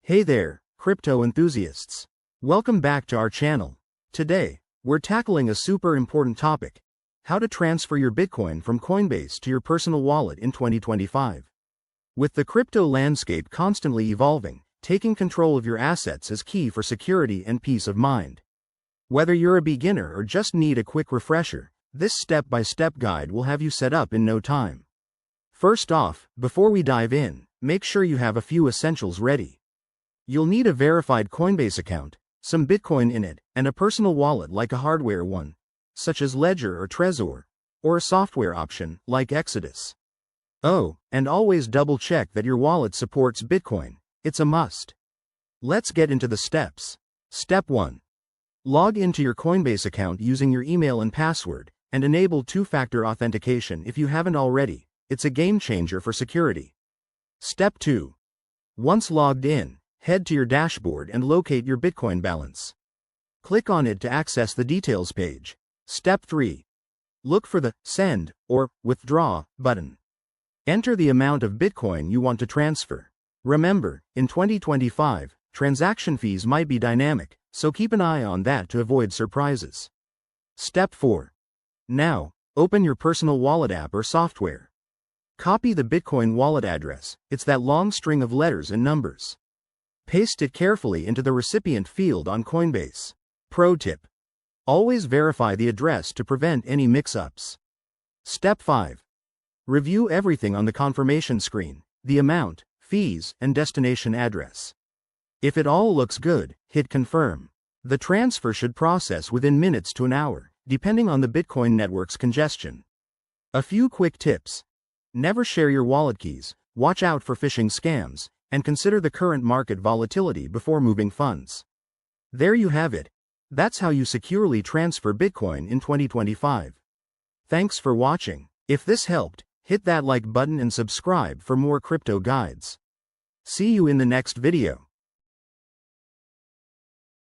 Hey there, crypto enthusiasts. Welcome back to our channel. Today, we're tackling a super important topic: how to transfer your Bitcoin from Coinbase to your personal wallet in 2025. With the crypto landscape constantly evolving, taking control of your assets is key for security and peace of mind. Whether you're a beginner or just need a quick refresher, this step-by-step guide will have you set up in no time. First off, before we dive in, make sure you have a few essentials ready. You'll need a verified Coinbase account, some Bitcoin in it, and a personal wallet like a hardware one, such as Ledger or Trezor, or a software option like Exodus. Oh, and always double-check that your wallet supports Bitcoin. It's a must. Let's get into the steps. Step 1. Log into your Coinbase account using your email and password, and enable two-factor authentication if you haven't already. It's a game changer for security. Step 2. Once logged in, head to your dashboard and locate your Bitcoin balance. Click on it to access the details page. Step 3. Look for the Send or Withdraw button. Enter the amount of Bitcoin you want to transfer. Remember, in 2025, transaction fees might be dynamic, so keep an eye on that to avoid surprises. Step 4. Now, open your personal wallet app or software. Copy the Bitcoin wallet address. It's that long string of letters and numbers. Paste it carefully into the recipient field on Coinbase. Pro tip: always verify the address to prevent any mix-ups. Step 5. Review everything on the confirmation screen: the amount, fees, and destination address. If it all looks good, hit confirm. The transfer should process within minutes to an hour, depending on the Bitcoin network's congestion. A few quick tips: never share your wallet keys, watch out for phishing scams, and consider the current market volatility before moving funds. There you have it. That's how you securely transfer Bitcoin in 2025. Thanks for watching. If this helped, hit that like button and subscribe for more crypto guides. See you in the next video.